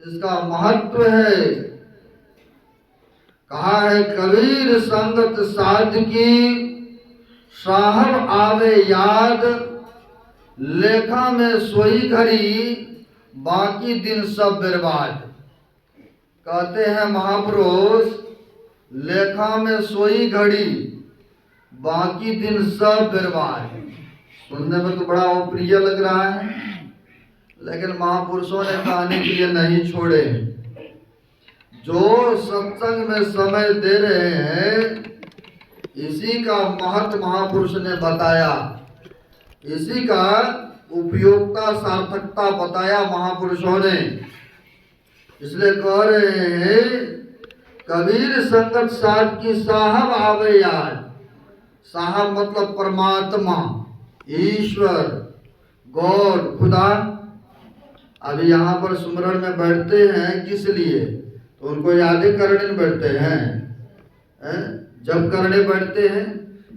इसका महत्व है। कहा है कबीर संगत साध की, साहब आवे याद, लेखा में सोई घड़ी, बाकी दिन सब बर्बाद। कहते हैं महापुरुष, लेखा में सोई घड़ी, बाकी दिन सब बर्बाद। सुनने में तो बड़ा अप्रिय लग रहा है, लेकिन महापुरुषों ने कहने के लिए नहीं छोड़े। जो सत्संग में समय दे रहे हैं, इसी का महत्व महापुरुष ने बताया, इसी का उपयोगिता सार्थकता बताया महापुरुषों ने। इसलिए कह रहे हैं कबीर संगत साथ की, साहब आवे याद। साहब मतलब परमात्मा, ईश्वर, गॉड, खुदा। अभी यहाँ पर सुमरण में बैठते हैं किस लिए? तो उनको यादें करने बैठते हैं, जब करने बैठते हैं,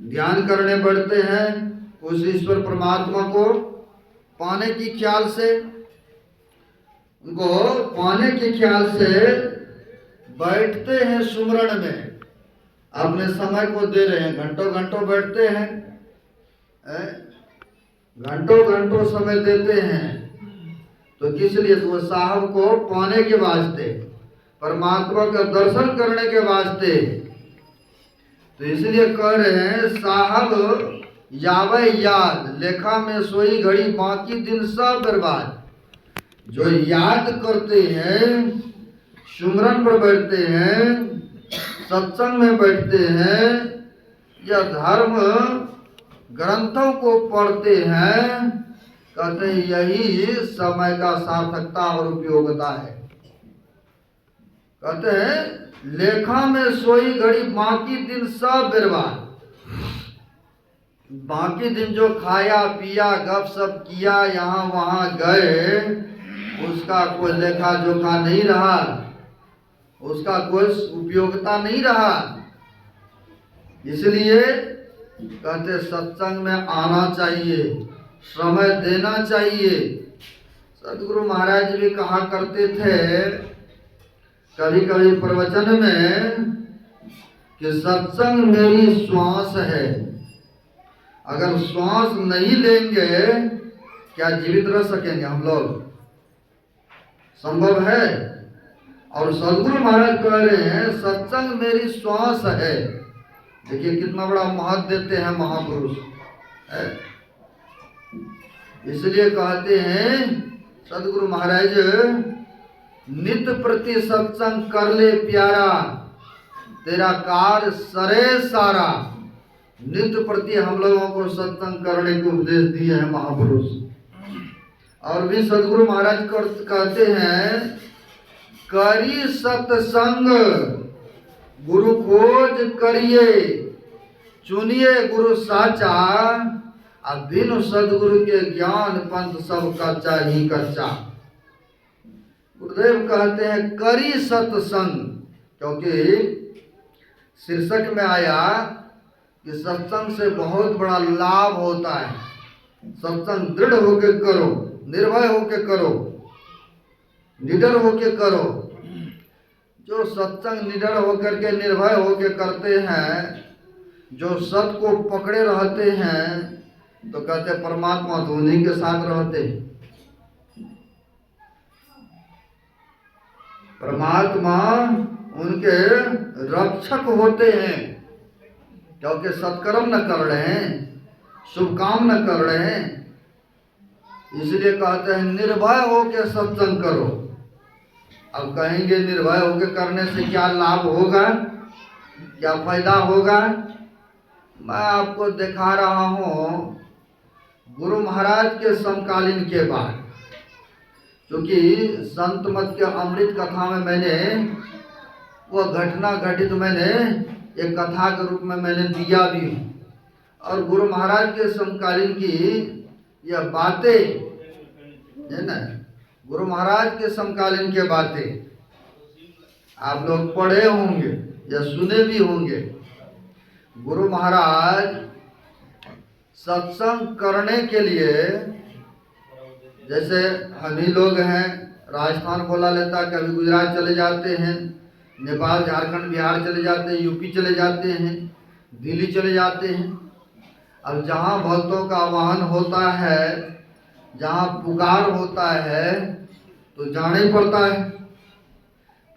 ध्यान करने बैठते हैं, उस ईश्वर परमात्मा को पाने की ख्याल से, उनको पाने के ख्याल से बैठते हैं सुमरण में। अपने समय को दे रहे हैं, घंटों घंटों बैठते हैं, घंटों घंटों समय देते हैं। तो किस लिए? तो वो साहब को पाने के वास्ते, परमात्मा का दर्शन करने के वास्ते। तो इसलिए कह रहे हैं साहब यावे याद, लेखा में सोई घड़ी, बाकी दिन सब बर्बाद। जो याद करते हैं, सुमरन पर बैठते हैं, सत्संग में बैठते हैं, या धर्म ग्रंथों को पढ़ते हैं, कहते हैं यही समय का सार्थकता और उपयोगिता है। कहते हैं लेखा में सोई घड़ी, बाकी दिन सब बर्बाद। बाकी दिन जो खाया पिया, गप सप किया, यहाँ वहाँ गए, उसका कोई लेखा जोखा नहीं रहा, उसका कोई उपयोगिता नहीं रहा। इसलिए कहते सत्संग में आना चाहिए, समय देना चाहिए। सदगुरु महाराज भी कहा करते थे कभी कभी प्रवचन में कि सत्संग मेरी श्वास है। अगर श्वास नहीं लेंगे, क्या जीवित रह सकेंगे हम लोग? संभव है। और सदगुरु महाराज कह रहे हैं सत्संग मेरी श्वास है। देखिए कितना बड़ा महत्व देते हैं महापुरुष। इसलिए कहते हैं सदगुरु महाराज, नित्य प्रति सत्संग कर ले प्यारा, तेरा कार्य सरे सारा। नित्य प्रति हम लोगों को सत्संग करने के उपदेश दिए हैं महापुरुष। और भी सदगुरु महाराज कहते हैं करी सत्संग, गुरु खोज करिए, चुनिए गुरु साचा, अब बिनु सदगुरु के ज्ञान पंथ सब कच्चा ही कच्चा। गुरुदेव कहते हैं करी सत्संग, क्योंकि शीर्षक में आया कि सत्संग से बहुत बड़ा लाभ होता है। सत्संग दृढ़ होके करो, निर्भय होके करो, निडर होके करो। जो सत्संग निडर होकर के, निर्भय होके करते हैं, जो सत्य को पकड़े रहते हैं, तो कहते परमात्मा तो उन्हीं के साथ रहते। परमात्मा उनके रक्षक होते हैं, क्योंकि सत्कर्म न कर रहे हैं, शुभ काम न कर रहे हैं। इसलिए कहते हैं निर्भय होके सत्संग करो। अब कहेंगे निर्भय होके करने से क्या लाभ होगा, क्या फायदा होगा? मैं आपको दिखा रहा हूँ गुरु महाराज के समकालीन के बाद, क्योंकि संत मत के अमृत कथा में मैंने वो घटना घटित मैंने एक कथा के रूप में मैंने दिया भी। और गुरु महाराज के समकालीन की यह बातें है ना, गुरु महाराज के समकालीन के बातें आप लोग पढ़े होंगे या सुने भी होंगे। गुरु महाराज सत्संग करने के लिए, जैसे हम ही लोग हैं, राजस्थान बुला लेता, कभी गुजरात चले जाते हैं, नेपाल, झारखंड, बिहार चले जाते हैं, यूपी चले जाते हैं, दिल्ली चले जाते हैं। अब जहाँ भक्तों का आह्वान होता है, जहाँ पुकार होता है, तो जाना ही पड़ता है।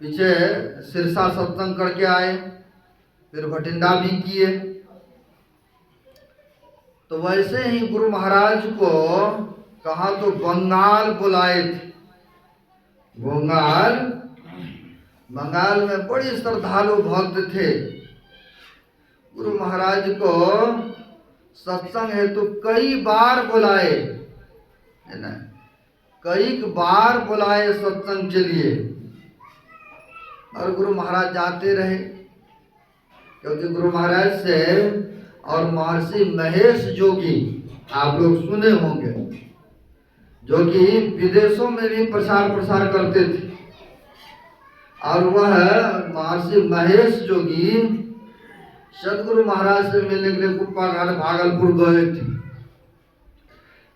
पीछे सिरसा सत्संग करके आए, फिर भटिंडा भी किए। तो वैसे ही गुरु महाराज को कहा तो बंगाल बुलाए थे। बंगाल में बड़ी श्रद्धालु भक्त थे। गुरु महाराज को सत्संग हेतु कई बार बुलाए, है ना, कई बार बुलाए सत्संग के लिए, और गुरु महाराज जाते रहे। क्योंकि गुरु महाराज से और महर्षि महेश जोगी आप लोग सुने होंगे, जो कि विदेशों में भी प्रसार करते थे। और वह महर्षि महेश जोगी सदगुरु महाराज से मिलने के लिए कुप्पा घाट भागलपुर गए थे।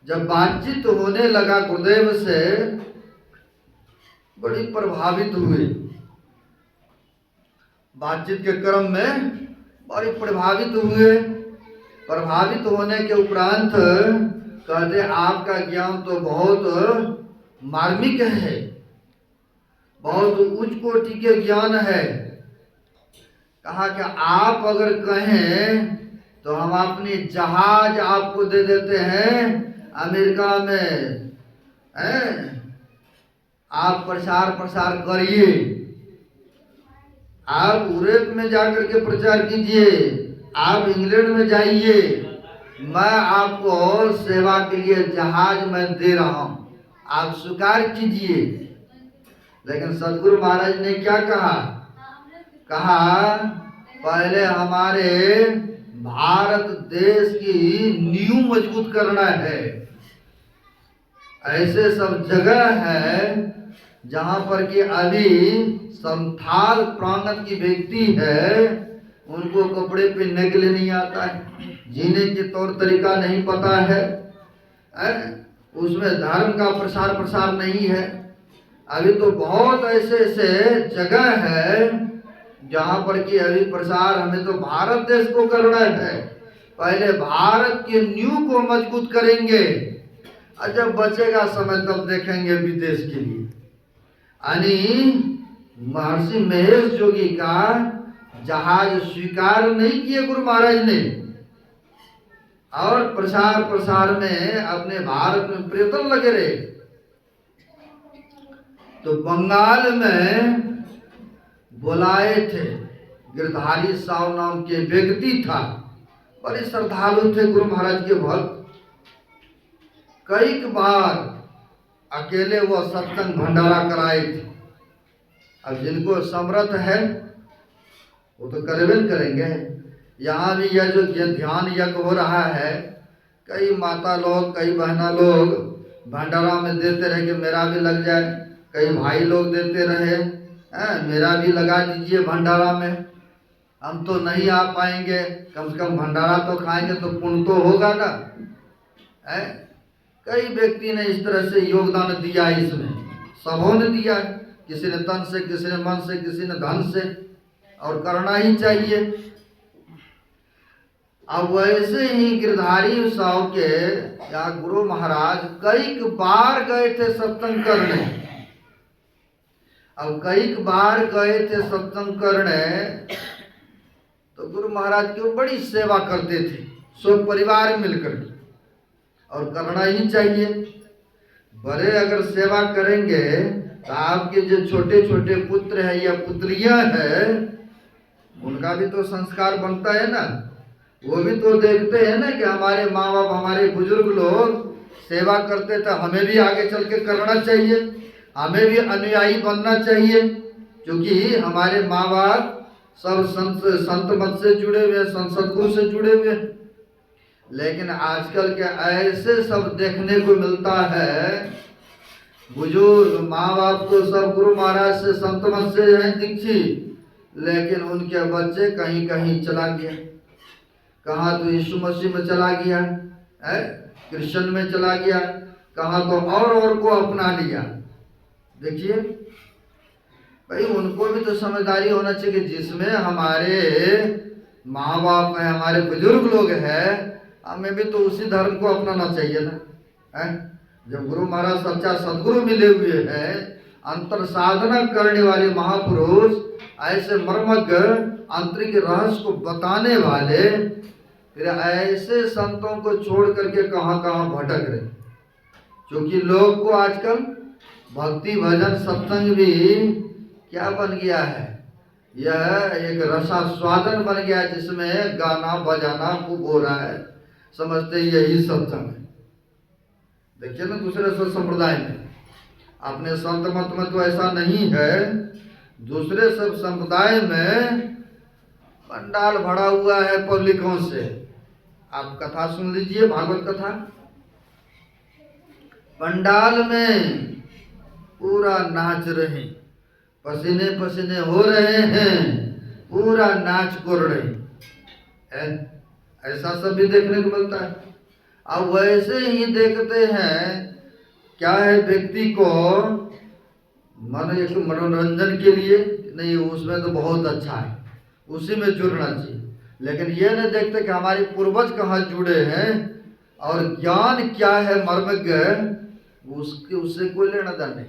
जब बातचीत होने लगा गुरुदेव से, बड़ी प्रभावित हुए। बातचीत के क्रम में बड़ी प्रभावित हुए। प्रभावित होने के उपरांत कहते आपका ज्ञान तो बहुत मार्मिक है, बहुत उच्च कोटि के ज्ञान है। कहा कि आप अगर कहें तो हम अपनी जहाज आपको दे देते हैं, अमेरिका में आप प्रसार करिए, आप यूरोप में जाकर के प्रचार कीजिए, आप इंग्लैंड में जाइए, मैं आपको सेवा के लिए जहाज में दे रहा हूं, आप स्वीकार कीजिए। लेकिन सदगुरु महाराज ने क्या कहा? पहले हमारे भारत देश की नींव मजबूत करना है। ऐसे सब जगह है जहां पर कि अभी संथाल प्रांगण की व्यक्ति है, उनको कपड़े पहनने के लिए नहीं आता है, जीने के तौर तरीका नहीं पता है, उसमें धर्म का प्रसार नहीं है। अभी तो बहुत ऐसे जगह है जहां पर कि अभी प्रसार हमें तो भारत देश को करना है। पहले भारत के नींव को मजबूत करेंगे, और जब बचेगा समय तब देखेंगे विदेश के लिए। यानी महर्षि महेश जोगी का जहाज स्वीकार नहीं किए गुरु महाराज ने, और प्रसार में अपने भारत में प्रयत्न लगे रहे। तो बंगाल में बुलाए थे, गिरधारी साहु नाम के व्यक्ति था, बड़े श्रद्धालु थे गुरु महाराज के भक्त। कई बार अकेले वो सत्संग भंडारा कराए थे। अब जिनको समर्थ है वो तो करवे करेंगे। यहाँ भी यह जो ध्यान यज्ञ हो रहा है, कई माता लोग, कई बहना लोग भंडारा में देते रहे कि मेरा भी लग जाए, कई भाई लोग देते रहे मेरा भी लगा दीजिए भंडारा में। हम तो नहीं आ पाएंगे, कम से कम भंडारा तो खाएंगे तो पुण्य तो होगा ना। कई व्यक्ति ने इस तरह से योगदान दिया, इसमें सबों ने दिया, किसी ने तन से, किसी ने मन से, किसी ने धन से, और करना ही चाहिए। अब वैसे ही गिरधारी साहु के या गुरु महाराज कई बार गए थे सत्संग करने। अब कई बार गए थे सत्संग करने, तो गुरु महाराज की बड़ी सेवा करते थे, सब परिवार मिलकर, और करना ही चाहिए। बड़े अगर सेवा करेंगे तो आपके जो छोटे छोटे पुत्र है या पुत्रियां हैं, उनका भी तो संस्कार बनता है ना। वो भी तो देखते हैं ना कि हमारे माँ बाप, हमारे बुजुर्ग लोग सेवा करते, तो हमें भी आगे चल के करना चाहिए, हमें भी अनुयायी बनना चाहिए। क्योंकि हमारे माँ बाप सब संत मत से जुड़े हुए, संत सदगुरु से जुड़े हुए। लेकिन आजकल के ऐसे सब देखने को मिलता है, बुजुर्ग माँ बाप तो सब गुरु महाराज से, संत मत से हैं दीक्षित, लेकिन उनके बच्चे कहीं कहीं चला गया। कहाँ तो यीशु मसीह में चला गया, कृष्ण में चला गया, कहाँ तो और को अपना लिया। देखिए भाई, उनको भी तो समझदारी होना चाहिए कि जिसमें हमारे माँ बाप हैं, हमारे बुजुर्ग लोग हैं, हमें भी तो उसी धर्म को अपनाना चाहिए ना, है? जब गुरु महाराज सच्चा सदगुरु मिले हुए हैं, अंतर साधना करने वाले महापुरुष, ऐसे मर्मज्ञ आंतरिक रहस्य को बताने वाले, फिर ऐसे संतों को छोड़ करके कहाँ कहाँ भटक रहे। क्योंकि लोग को आजकल भक्ति भजन सत्संग भी क्या बन गया है, यह एक रसास्वादन बन गया है, जिसमें गाना बजाना खूब हो रहा है, समझते यही सत्संग है। देखिए ना, दूसरे संप्रदाय में, अपने संत मत में तो ऐसा नहीं है, दूसरे सब संप्रदाय में पंडाल भरा हुआ है पब्लिकों से। आप कथा सुन लीजिए, भागवत कथा, पंडाल में पूरा नाच रहे, पसीने पसीने हो रहे हैं, पूरा नाच कर रहे हैं, ऐसा सब भी देखने को मिलता है। अब वैसे ही देखते हैं, क्या है, व्यक्ति को मन एक मनोरंजन के लिए नहीं, उसमें तो बहुत अच्छा है, उसी में जुड़ना चाहिए, लेकिन ये नहीं देखते कि हमारे पूर्वज कहाँ जुड़े हैं और ज्ञान क्या है मर्मज्ञ, उसके उससे कोई लेना देना नहीं।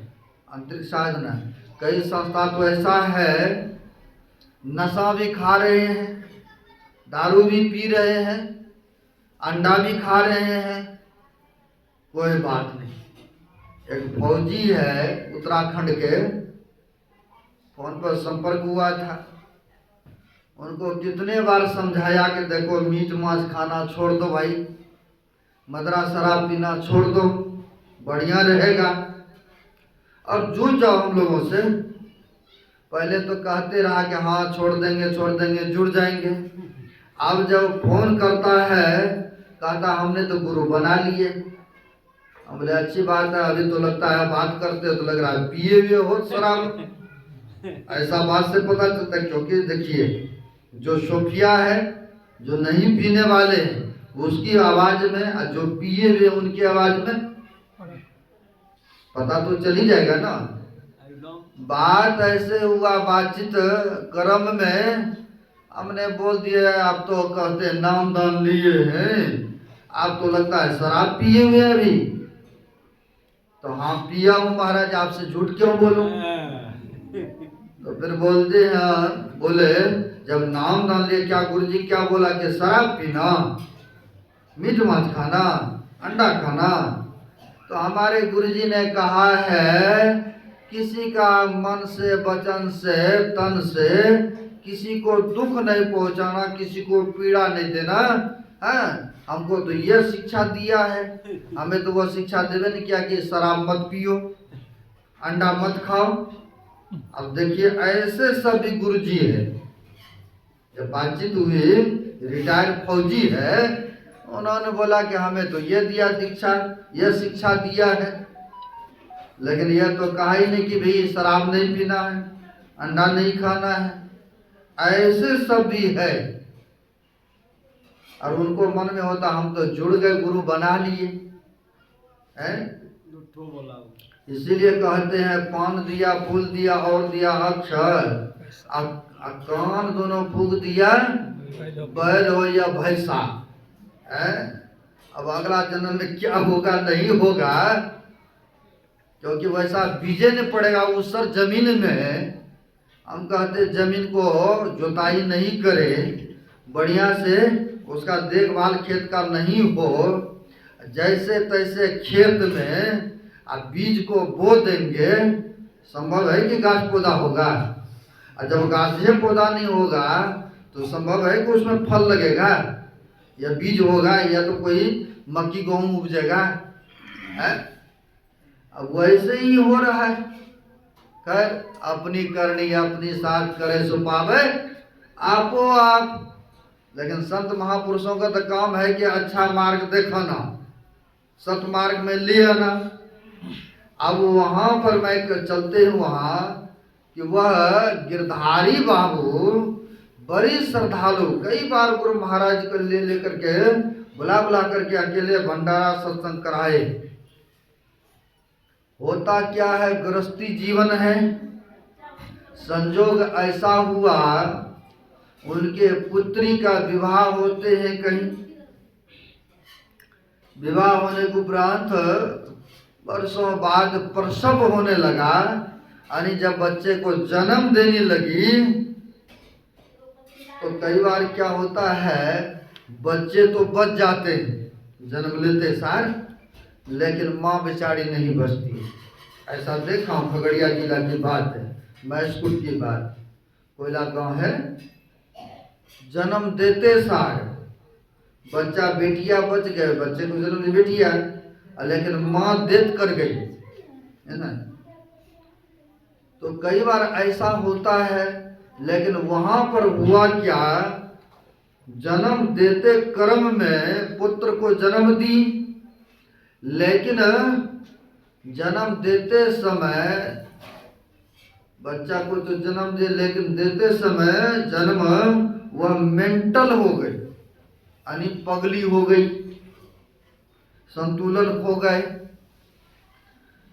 आंतरिक साधना, कई संस्था तो ऐसा है, नशा भी खा रहे हैं, दारू भी पी रहे हैं, अंडा भी खा रहे हैं, कोई बात नहीं। एक फौजी है उत्तराखंड के, फोन पर संपर्क हुआ था, उनको कितने बार समझाया कि देखो मीट मांस खाना छोड़ दो भाई, मदरा शराब पीना छोड़ दो, बढ़िया रहेगा। और जुड़ जाओ हम लोगों से। पहले तो कहते रहा कि हाँ छोड़ देंगे जुड़ जाएंगे। अब जब फोन करता है, कहता हमने तो गुरु बना लिए। हम बोले अच्छी बात है, अभी तो लगता है बात करते हो तो लग रहा है पिए हुए हो शराब। ऐसा बात से पता चलता है, क्योंकि देखिए जो सोफिया है, जो नहीं पीने वाले हैं उसकी आवाज में, और जो पिए हुए उनकी आवाज में पता तो चल ही जाएगा ना। बात ऐसे हुआ, बातचीत क्रम में हमने बोल दिया, आप तो कहते हैं नाम दान लिए हैं, आप तो लगता है शराब पिए हुए अभी। तो हाँ पिया हूँ महाराज, आपसे झूठ क्यों बोलूं। तो फिर बोलते हैं, बोले जब नाम दान लिए, क्या गुरुजी क्या बोला कि शराब पीना, मीट मांस खाना, अंडा खाना। तो हमारे गुरुजी ने कहा है, किसी का मन से, वचन से, तन से किसी को दुख नहीं पहुंचाना, किसी को पीड़ा नहीं देना है। हमको तो यह शिक्षा दिया है, हमें तो वह शिक्षा देवे नहीं किया कि शराब मत पियो, अंडा मत खाओ। अब देखिए ऐसे सभी गुरुजी है। जब बातचीत हुई, रिटायर्ड फौजी है, उन्होंने बोला कि हमें तो ये दिया दीक्षा, यह शिक्षा दिया है, लेकिन यह तो कहा ही नहीं कि भाई शराब नहीं पीना है, अंडा नहीं खाना है। ऐसे सब भी है, और उनको मन में होता हम तो जुड़ गए, गुरु बना लिए हैं। इसीलिए कहते हैं पान दिया, फूल दिया और दिया अक्षर, कान दोनों फूक दिया, बैल हो या भैंसा है। अब अगला जन्म में क्या होगा नहीं होगा, क्योंकि वैसा बीजे नहीं पड़ेगा उस सर जमीन में। हम कहते जमीन को जोताई नहीं करे, बढ़िया से उसका देखभाल खेत का नहीं हो, जैसे तैसे खेत में अब बीज को बो देंगे, संभव है कि घास पौधा होगा। और जब घास पौधा नहीं होगा तो संभव है कि उसमें फल लगेगा, या बीज होगा, या तो कोई मक्की गेहूं उपजेगा है। अब वैसे ही हो रहा है। खैर अपनी करनी अपनी साथ करे सो पावे आपो आप। लेकिन संत महापुरुषों का तो काम है कि अच्छा मार्ग दिखाना, सत मार्ग में ले आना। अब वहां पर मैं चलते हूँ वहां कि वह गिरधारी बाबू बड़ी श्रद्धालु, कई बार गुरु महाराज को ले लेकर के बुला करके अकेले भंडारा सत्संग कराए। होता क्या है, गृहस्थी जीवन है। संजोग ऐसा हुआ उनके पुत्री का विवाह होते हैं कहीं। विवाह होने के उपरांत वर्षों बाद प्रसव होने लगा, यानी जब बच्चे को जन्म देने लगी तो कई बार क्या होता है, बच्चे तो बच जाते हैं जन्म लेते सार, लेकिन माँ बेचारी नहीं बचती। ऐसा देखा हूँ, खगड़िया जिला की बात है, मैसकुट की बात। कोयला गांव है, जन्म देते सार बच्चा, बेटिया बच गए, बच्चे को जन्म दी बेटिया, लेकिन माँ डेथ कर गई, है ना। तो कई बार ऐसा होता है, लेकिन वहां पर हुआ क्या, जन्म देते क्रम में पुत्र को जन्म दी, लेकिन जन्म देते समय बच्चा को तो जन्म दे, लेकिन देते समय जन्म वह मेंटल हो गई, यानी पगली हो गई, संतुलन खो गए।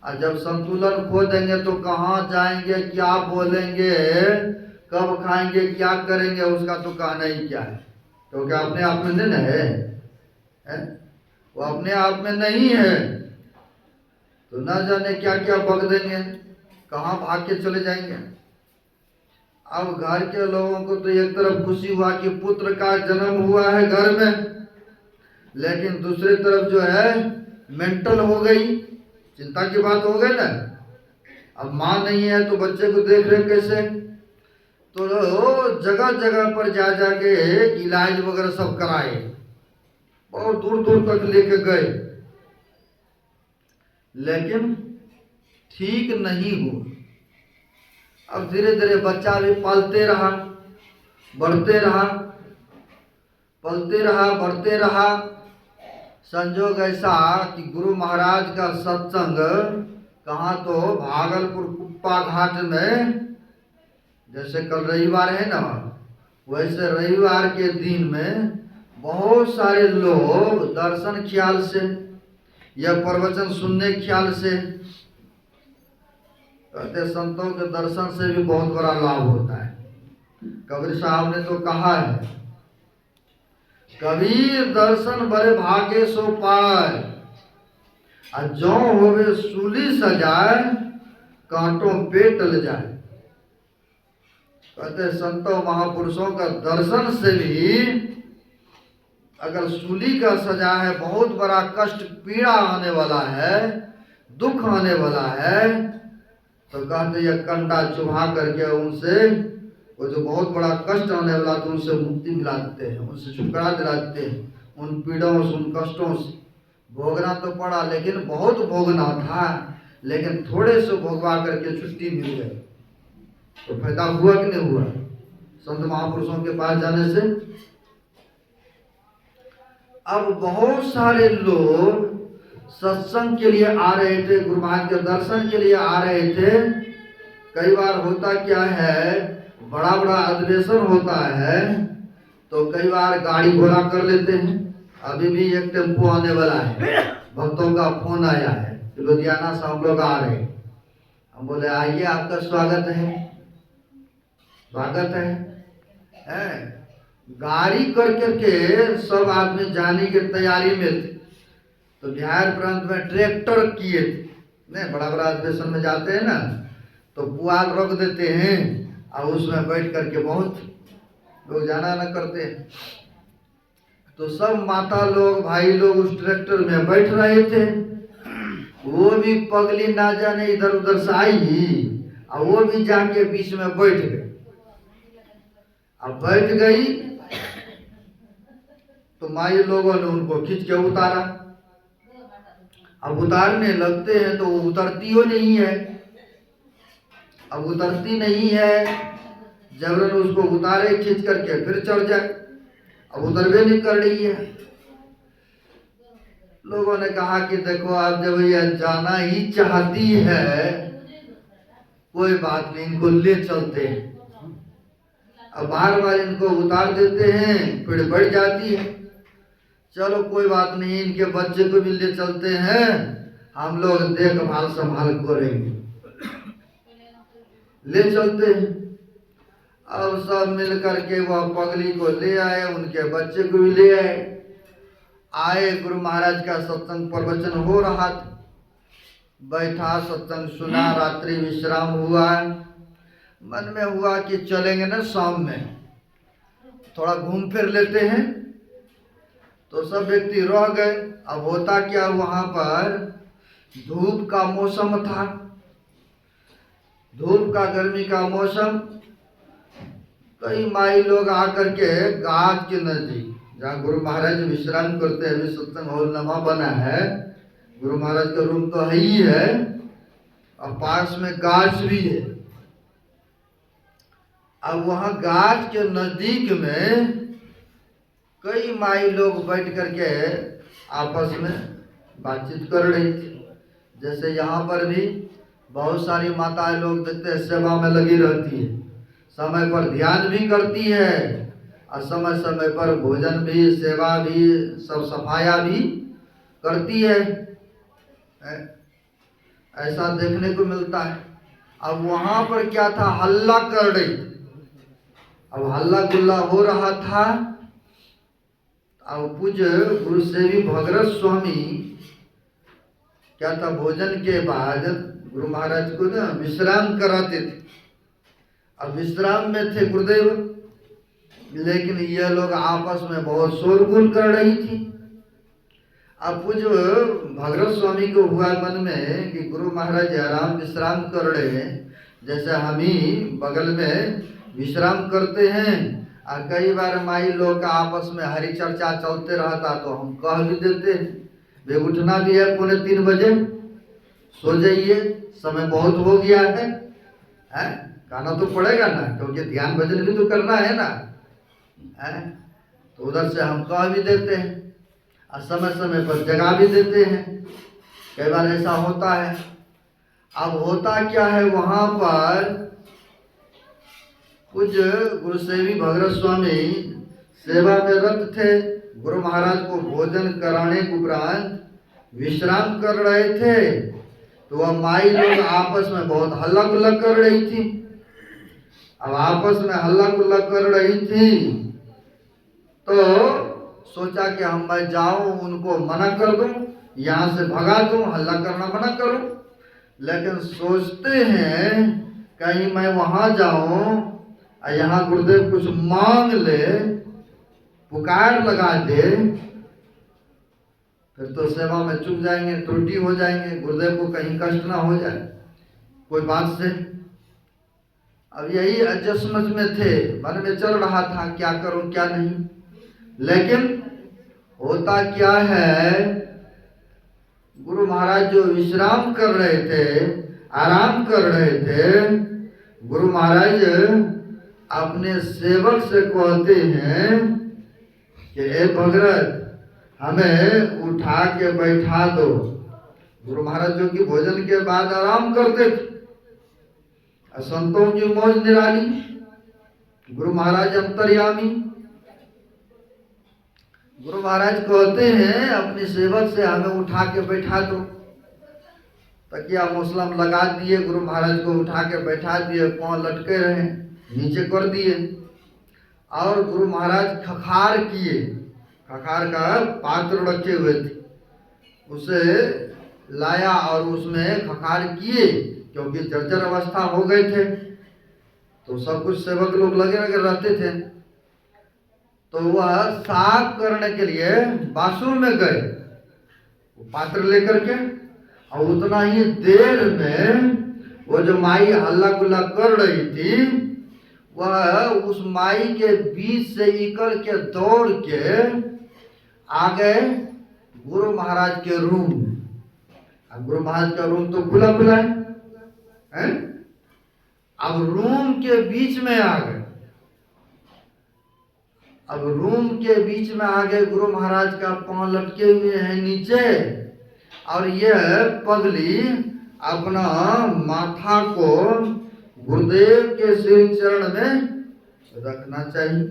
और जब संतुलन खो देंगे तो कहाँ जाएंगे, क्या बोलेंगे, कब खाएंगे, क्या करेंगे, उसका तो कहना ही क्या है। तो क्या अपने आप में नहीं है? वो अपने आप में नहीं है तो ना जाने क्या क्या बक देंगे, कहाँ भाग के चले जाएंगे। अब घर के लोगों को तो एक तरफ खुशी हुआ कि पुत्र का जन्म हुआ है घर में, लेकिन दूसरी तरफ जो है मेंटल हो गई, चिंता की बात हो गई ना। अब माँ नहीं है तो बच्चे को देख रहे कैसे, तो जगह जगह पर जा जाके इलाज वगैरह सब कराए, बहुत दूर दूर तक लेके गए, लेकिन ठीक नहीं हुआ। अब धीरे धीरे बच्चा भी पलते रहा, बढ़ते रहा, पलते रहा, बढ़ते रहा। संजोग ऐसा कि गुरु महाराज का सत्संग कहाँ, तो भागलपुर कुप्पा घाट में, जैसे कल रविवार है ना, वैसे रविवार के दिन में बहुत सारे लोग दर्शन ख्याल से या प्रवचन सुनने ख्याल से, कहते संतों के दर्शन से भी बहुत बड़ा लाभ होता है। कबीर साहब ने तो कहा है, कबीर दर्शन बड़े भागे सो पाए, और जो होवे सूली सजाए, कांटों पे टल जाए। कहते संतों महापुरुषों का दर्शन से भी अगर सूली का सजा है, बहुत बड़ा कष्ट पीड़ा आने वाला है, दुख आने वाला है, तो कहते ये कंडा चुभा करके उनसे वो जो बहुत बड़ा कष्ट आने वाला तो उनसे मुक्ति दिलाते हैं, उनसे छुटकारा दिलाते हैं, उन पीड़ाओं से, उन कष्टों से। भोगना तो पड़ा, लेकिन बहुत भोगना था, लेकिन थोड़े से भोगवा करके छुट्टी मिल गई, तो फायदा हुआ कि नहीं हुआ संत महापुरुषों के पास जाने से। अब बहुत सारे लोग सत्संग के लिए आ रहे थे, गुरु महाराज के दर्शन के लिए आ रहे थे। कई बार होता क्या है, बड़ा बड़ा अधिवेशन होता है तो कई बार गाड़ी घोड़ा कर लेते हैं। अभी भी एक टेम्पो आने वाला है, भक्तों का फोन आया है कि लुधियाना से हम लोग आ रहे हैं। हम बोले आइए, आपका स्वागत है, स्वागत है। गाड़ी कर करके सब आदमी जाने की तैयारी में थे, तो बिहार प्रांत में ट्रैक्टर किए थे, नहीं बड़ा बड़ा अधिवेशन में जाते हैं ना, तो पुआल रख देते हैं और उसमें बैठ करके बहुत लोग जाना न करते हैं। तो सब माता लोग, भाई लोग उस ट्रैक्टर में बैठ रहे थे। वो भी पगली ना जाने इधर उधर से आई, और वो भी जाके बीच में बैठ गई। अब बैठ गई तो माई लोगों ने उनको खींच के उतारा। अब उतारने लगते हैं तो वो उतरती हो नहीं है। अब उतरती नहीं है, जबरन उसको उतारे खींच करके फिर चढ़ जाए, अब उतरवे नहीं कर रही है। लोगों ने कहा कि देखो आप जब यह जाना ही चाहती है, कोई बात नहीं, इनको ले चलते हैं। अब बार बार इनको उतार देते हैं, फिर बढ़ जाती है। चलो कोई बात नहीं, इनके बच्चे को भी ले चलते हैं, हम लोग देखभाल संभाल करेंगे, ले चलते हैं। अब सब मिल करके वह पगली को ले आए, उनके बच्चे को भी ले आए। गुरु महाराज का सत्संग प्रवचन हो रहा था, बैठा सत्संग सुना, रात्रि विश्राम हुआ। मन में हुआ कि चलेंगे ना शाम में थोड़ा घूम फिर लेते हैं, तो सब व्यक्ति रह गए। अब होता क्या, वहां पर धूप का मौसम था, धूप का गर्मी का मौसम। कई माई लोग आकर के गाछ के नजदीक, जहाँ गुरु महाराज विश्राम करते हैं, अभी सत्संग हॉल नवा बना है, गुरु महाराज का रूम तो है ही है, और पास में गाछ भी है। अब वहां गाछ के नजदीक में कई माई लोग बैठ करके आपस में बातचीत कर रही थी। जैसे यहाँ पर भी बहुत सारी माताएं लोग देखते हैं सेवा में लगी रहती है, समय पर ध्यान भी करती है, और समय समय पर भोजन भी, सेवा भी, सब सफाया भी करती है। ऐसा देखने को मिलता है। अब वहां पर क्या था, हल्ला कर रही, अब हल्ला गुल्ला हो रहा था। अब पूज्य गुरु सेवी भगरथ स्वामी क्या था, भोजन के बाद गुरु महाराज को ना विश्राम कराते थे। अब विश्राम में थे गुरुदेव, लेकिन ये लोग आपस में बहुत शोरगुल कर रही थी। अब पूज्य भगरथ स्वामी को हुआ मन में कि गुरु महाराज आराम विश्राम कर रहे हैं, जैसे हम ही बगल में विश्राम करते हैं। और कई बार माई लोग का आपस में हरी चर्चा चलते रहता, तो हम कह भी देते हैं, वे उठना भी है 2:45 बजे, सो जाइए, समय बहुत हो गया है, खाना तो पड़ेगा ना, क्योंकि ध्यान भजन भी तो करना है ना, तो उधर से हम कह भी देते हैं, और समय समय पर जगा भी देते हैं। कई बार ऐसा होता है। अब होता क्या है, वहां पर कुछ गुरुसेवी भगरथ स्वामी सेवा में रत थे, गुरु महाराज को भोजन कराने के उपरांत विश्राम कर रहे थे। तो वह माई लोग आपस में बहुत हल्ला गुल्ला कर रही थी। अब आपस में हल्ला गुल्ला कर रही थी, तो सोचा कि हम मैं जाऊं, उनको मना कर दूं, यहाँ से भगा दूं, हल्ला करना मना करूं। लेकिन सोचते हैं कहीं मैं वहां जाऊं और यहाँ गुरुदेव कुछ मांग ले, पुकार लगा दे, फिर तो सेवा में चूक जाएंगे, त्रुटि हो जाएंगे, गुरुदेव को कहीं कष्ट ना हो जाए कोई बात से। अब यही एडजस्टमेंट में थे, मन में चल रहा था क्या करूं क्या नहीं। लेकिन होता क्या है, गुरु महाराज जो विश्राम कर रहे थे, आराम कर रहे थे, गुरु महाराज अपने सेवक से कहते हैं कि ए भगरथ, हमें उठा के बैठा दो। गुरु महाराज जो कि भोजन के बाद आराम करते थे, संतों की मौज निराली, गुरु महाराज अंतर्यामी। गुरु महाराज कहते हैं अपने सेवक से हमें उठा के बैठा दो। तकिया मुसलम लगा दिए, गुरु महाराज को उठा के बैठा दिए, पांव लटके रहे, नीचे कर दिए, और गुरु महाराज खखार किए, खखार का पात्र रखे हुए थे, उसे लाया और उसमें खखार किए, क्योंकि जर्जर अवस्था हो गए थे। तो सब कुछ सेवक लोग लगे लगे रहते थे। तो वह साफ करने के लिए बाथरूम में गए, वो पात्र लेकर के, और उतना ही देर में वो जो माई हल्ला गुल्ला कर रही थी, वह उस माई के बीच से निकल के दौड़ के आ गए गुरु महाराज के रूम। अब गुरु महाराज का रूम तो खुला खुला है? अब रूम के बीच में आ गए। अब रूम के बीच में आ गए, गुरु महाराज का पांव लटके हुए हैं नीचे, और यह पगली अपना माथा को गुरुदेव के श्री चरण में रखना चाहिए,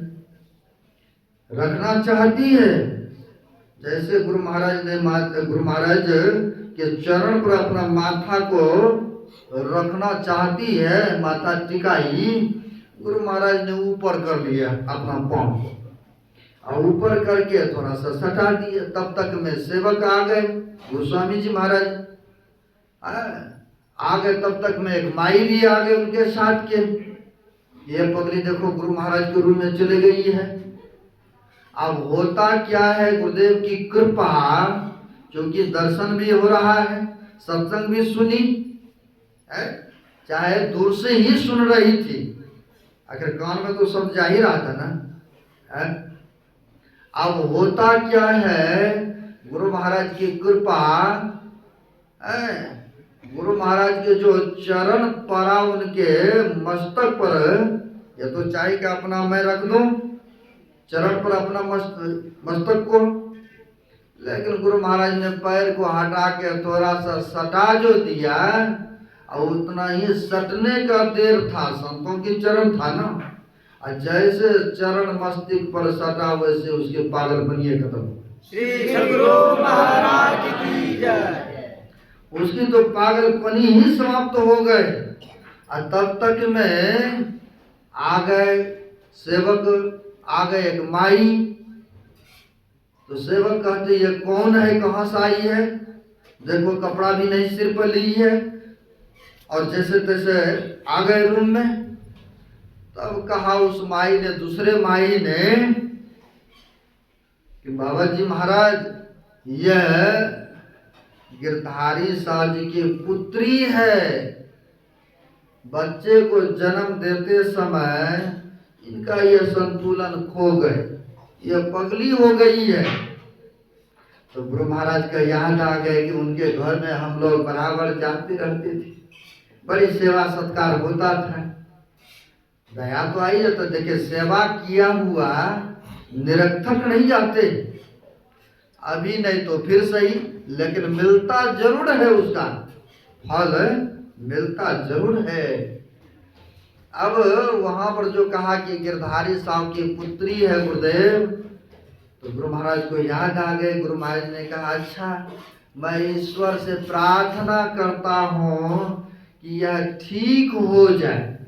रखना चाहती है। जैसे गुरु महाराज के चरण पर अपना माथा को रखना चाहती है, माथा टिकाई, गुरु महाराज ने ऊपर कर लिया अपना पांव को, और ऊपर करके थोड़ा सा सटा दिया। तब तक में सेवक आ गए, गोस्वामी जी महाराज आ गए। तब तक में एक माई भी आ गए उनके साथ के। ये पगली देखो गुरु महाराज के रूम में चले गई है। अब होता क्या है, गुरुदेव की कृपा, क्योंकि दर्शन भी हो रहा है, सत्संग भी सुनी है, चाहे दूर से ही सुन रही थी, आखिर कान में तो सब जा ही रहा था ना है? अब होता क्या है, गुरु महाराज की कृपा है, गुरु महाराज के जो चरण पड़ा उनके मस्तक पर, ये तो चाहे कि अपना मैं रख दूं चरण पर अपना मस्तक को, लेकिन गुरु महाराज ने पैर को हटा के थोड़ा सा सटा जो दिया, और उतना ही सटने का देर था, संतों की चरण था ना, और जैसे चरण मस्तिष्क पर सटा वैसे उसके पागलपन खत्म। श्री सद्गुरु महाराज की जय। उसकी तो पागलपनी ही समाप्त हो गए। और तब तक में आ गए सेवक, आ गए एक माई। तो सेवक कहते ये कौन है, कहाँ से आई है, देखो कपड़ा भी नहीं सिर पर ली है, और जैसे तैसे आ गए रूम में। तब कहा उस माई ने, दूसरे माई ने, कि बाबा जी महाराज यह गिरधारी साहु जी की पुत्री है, बच्चे को जन्म देते समय इनका यह संतुलन खो गए, यह पगली हो गई है। तो गुरु महाराज का याद आ गए कि उनके घर में हम लोग बराबर जाते रहते थे, बड़ी सेवा सत्कार होता था, दया तो आई जाता। देखिए सेवा किया हुआ निरर्थक नहीं जाते, अभी नहीं तो फिर सही, लेकिन मिलता जरूर है, उसका फल मिलता जरूर है। अब वहां पर जो कहा कि गिरधारी साहु की पुत्री है गुरुदेव, तो गुरु महाराज को याद आ गए। गुरु महाराज ने कहा अच्छा, मैं ईश्वर से प्रार्थना करता हूं कि यह ठीक हो जाए,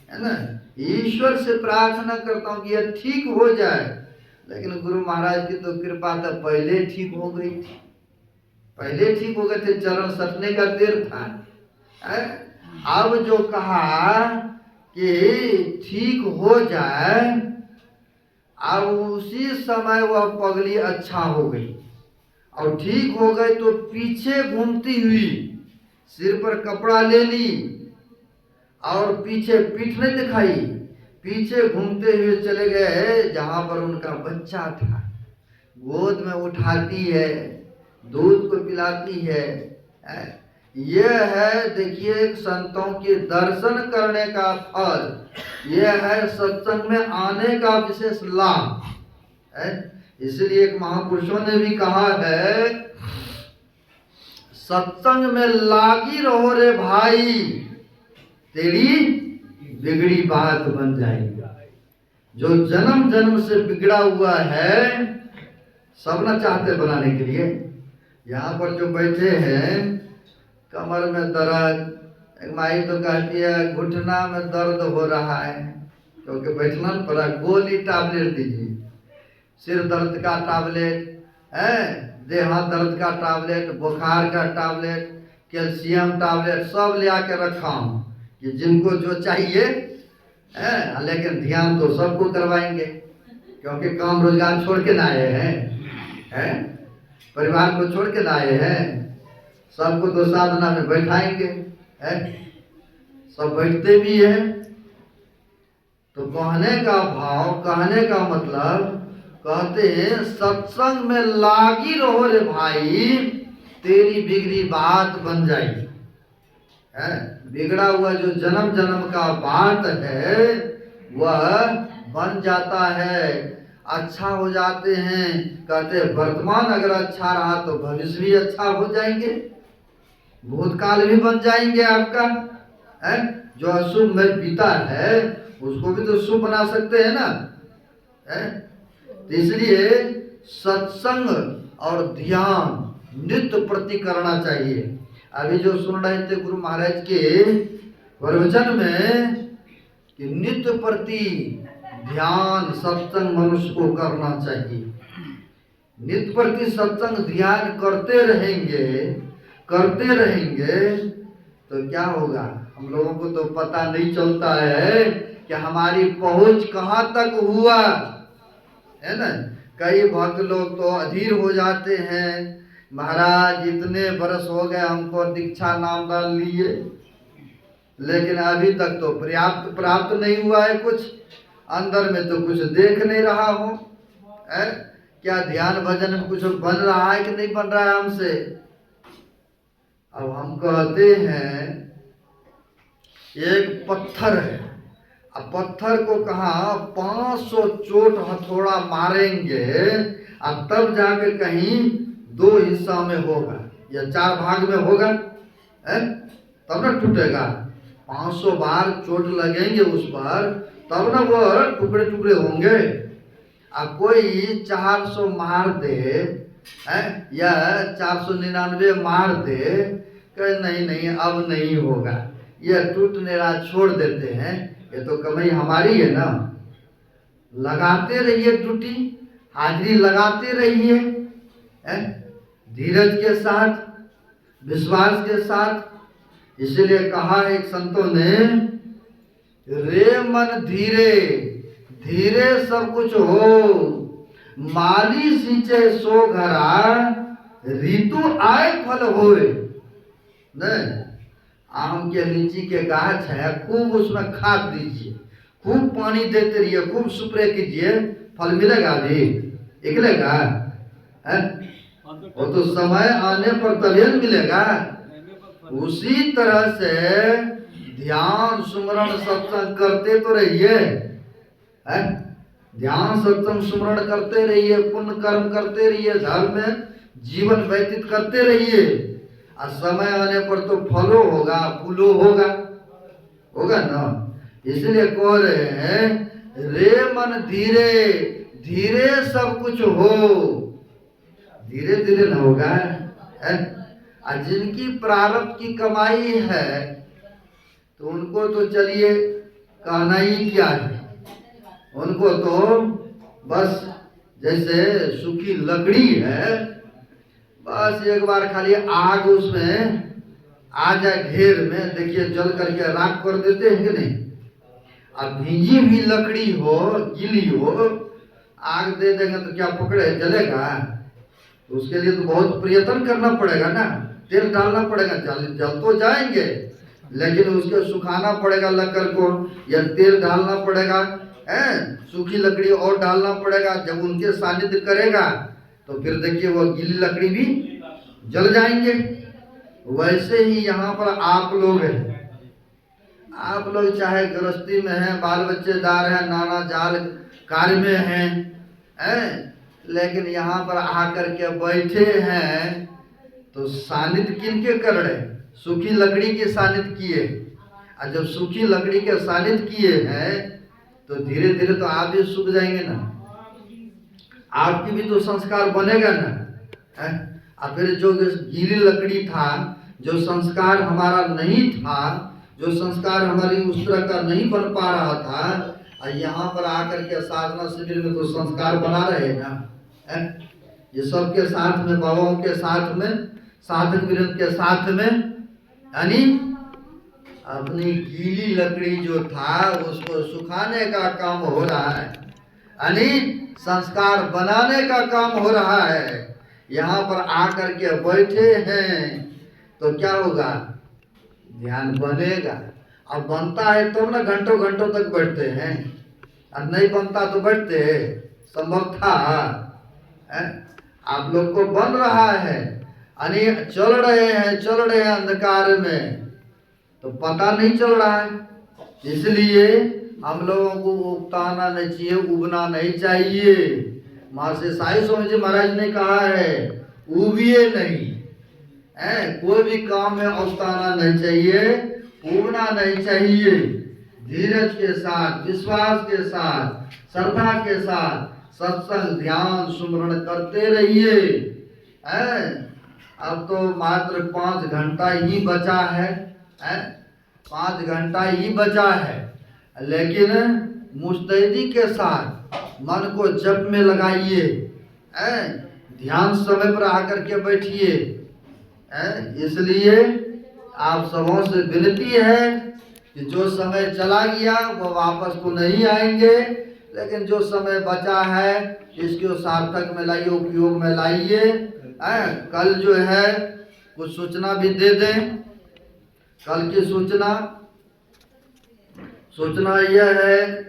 है ना, ईश्वर से प्रार्थना करता हूं कि यह ठीक हो जाए। लेकिन गुरु महाराज की तो कृपा तो पहले ठीक हो गई थी, पहले ठीक हो गए थे, चरण सटने का देर था। अब जो कहा कि ठीक हो जाए, अब उसी समय वह पगली अच्छा हो गई, और ठीक हो गई तो पीछे घूमती हुई सिर पर कपड़ा ले ली, और पीछे पीठ नहीं दिखाई, पीछे घूमते हुए चले गए जहां पर उनका बच्चा था, गोद में उठाती है, दूध को पिलाती है। यह है देखिए संतों के दर्शन करने का फल, यह है सत्संग में आने का विशेष लाभ है। इसलिए एक महापुरुषों ने भी कहा है, सत्संग में लागी रहो रे भाई, तेरी बिगड़ी बात बन जाएगी। जो जन्म जन्म से बिगड़ा हुआ है, सब न चाहते बनाने के लिए। यहाँ पर जो बैठे हैं, कमर में दर्द, एक माई तो कहती है घुटना में दर्द हो रहा है, क्योंकि बैठना पड़ा, गोली टैबलेट दीजिए, सिर दर्द का टैबलेट है, देह दर्द का टैबलेट, बुखार का टैबलेट, कैल्शियम टैबलेट, सब ले आके रखा हूँ कि जिनको जो चाहिए है। लेकिन ध्यान तो सबको करवाएंगे, क्योंकि काम रोजगार छोड़ के ना आए हैं, परिवार को छोड़ के ना आए हैं, सबको तो साधना में बैठाएंगे, है? सब बैठते भी हैं। तो कहने का भाव, कहने का मतलब, कहते हैं सत्संग में लागी रहो रे भाई, तेरी बिगड़ी बात बन जाएगी। बिगड़ा हुआ जो जन्म जन्म का बात है वह बन जाता है, अच्छा हो जाते हैं। कहते वर्तमान अगर अच्छा रहा तो भविष्य भी अच्छा हो जाएंगे, भूतकाल भी बन जाएंगे आपका, है? जो अशुभ में बीता है उसको भी तो शुभ बना सकते हैं ना, है? तो इसलिए सत्संग और ध्यान नित्य प्रति करना चाहिए। अभी जो सुन रहे थे गुरु महाराज के प्रवचन में कि नित्य प्रति ध्यान सत्संग मनुष्य को करना चाहिए। नित्य प्रति सत्संग ध्यान करते रहेंगे तो क्या होगा? हम लोगों को तो पता नहीं चलता है कि हमारी पहुंच कहाँ तक हुआ है ना। कई भक्त लोग तो अधीर हो जाते हैं, महाराज इतने बरस हो गए हमको दीक्षा नामदान लिए, लेकिन अभी तक तो प्राप्त नहीं हुआ है, कुछ अंदर में तो कुछ देख नहीं रहा हूँ। क्या ध्यान भजन में कुछ बन रहा है कि नहीं बन रहा है हमसे? अब हम कहते हैं एक पत्थर है, अब पत्थर को कहाँ 500 चोट हथौड़ा मारेंगे अब तब जाके कहीं 2 हिस्सा में होगा या 4 भाग में होगा, तब न टूटेगा। 500 बार चोट लगेंगे उस पर तब न वो टुकड़े टुकड़े होंगे। अब कोई 400 मार दे या 499 मार दे, कहे नहीं अब नहीं होगा, ये टूटने रहा, छोड़ देते हैं, ये तो कमाई हमारी है ना। लगाते रहिए ड्यूटी, हाजिरी लगाते रहिए धीरज के साथ, विश्वास के साथ। इसलिए कहा एक संतों ने, रे मन धीरे धीरे सब कुछ हो, माली सींचे सो घरा, ऋतु आए फल होए। नहीं, आम के लीची के गाछ है, खूब उसमें खाद दीजिए, खूब पानी देते रहिए, खूब स्प्रे कीजिए, फल मिलेगा? अभी निकलेगा? वो तो समय आने पर तभी मिलेगा। उसी तरह से ध्यान सुमरण सत्संग करते तो रहिए, ध्यान सत्संग सुमरण करते रहिए, पुण्य कर्म करते रहिए, धर्म में जीवन व्यतीत करते रहिए, और समय आने पर तो फलो होगा, फूलो होगा ना। इसलिए कह रहे हैं, रे मन धीरे धीरे सब कुछ हो, धीरे धीरे न होगा। और जिनकी प्रारब्ध की कमाई है तो उनको तो चलिए कहना ही क्या है, उनको तो बस जैसे सूखी लकड़ी है, बस एक बार खाली आग उसमें आ जाए घेर में, देखिए जल करके राख कर देते हैं कि नहीं। अब भींगी हुई लकड़ी हो, गीली हो, आग दे देंगे तो क्या पकड़े, जलेगा? तो उसके लिए तो बहुत प्रयत्न करना पड़ेगा ना, तेल डालना पड़ेगा, जल तो जाएंगे, लेकिन उसको सुखाना पड़ेगा लकड़ को, या तेल डालना पड़ेगा, सूखी लकड़ी और डालना पड़ेगा। जब उनके सानिध्य करेगा तो फिर देखिए वो गीली लकड़ी भी जल जाएंगे। वैसे ही यहाँ पर आप लोग हैं, आप लोग चाहे गृहस्थी में हैं, बाल बच्चेदार हैं, नाना जाल कार्य में हैं, लेकिन यहाँ पर आकर के बैठे हैं तो सानिध्य किनके कर रहे? सूखी लकड़ी के सानिध्य किए। और जब सूखी लकड़ी के सानिध्य किए हैं तो धीरे धीरे तो आप भी सूख जाएंगे ना, आपकी भी तो संस्कार बनेगा ना। और फिर जो गीली लकड़ी था, जो संस्कार हमारा नहीं था, जो संस्कार हमारी उस तरह का नहीं बन पा रहा था, और यहाँ पर आकर के साधना शिविर में तो संस्कार बना रहे ना। ये सबके साथ में, बाबाओं के साथ में, साधक वृंद के साथ में, यानी अपनी गीली लकड़ी जो था उसको सुखाने का काम हो रहा है, यानी संस्कार बनाने का काम हो रहा है। यहाँ पर आकर के बैठे हैं तो क्या होगा? ध्यान बनेगा। अब बनता है तो ना घंटों घंटों तक बैठते हैं, और नहीं बनता तो बैठते, संभव था? आप लोग को बन रहा है, यानी चल रहे हैं अंधकार में, तो पता नहीं चल रहा है। इसलिए हम लोगों को उकताना नहीं चाहिए, उबना नहीं चाहिए। महर्षि साईं स्वामी जी महाराज ने कहा है, उबिए नहीं, कोई भी काम में उकताना नहीं चाहिए, उबना नहीं चाहिए। धीरज के साथ, विश्वास के साथ, श्रद्धा के साथ सत्संग ध्यान सुमरण करते रहिए। अब तो मात्र 5 घंटा ही बचा है, 5 घंटा ही बचा है, लेकिन मुस्तैदी के साथ मन को जप में लगाइए, ध्यान समय पर आकर के बैठिए। इसलिए आप सबों से विनती है कि जो समय चला गया वो वापस तो नहीं आएंगे, लेकिन जो समय बचा है इसको सार्थक में लाइए, उपयोग में लाइए। कल जो है कुछ सूचना भी दे दें। कल की सूचना यह है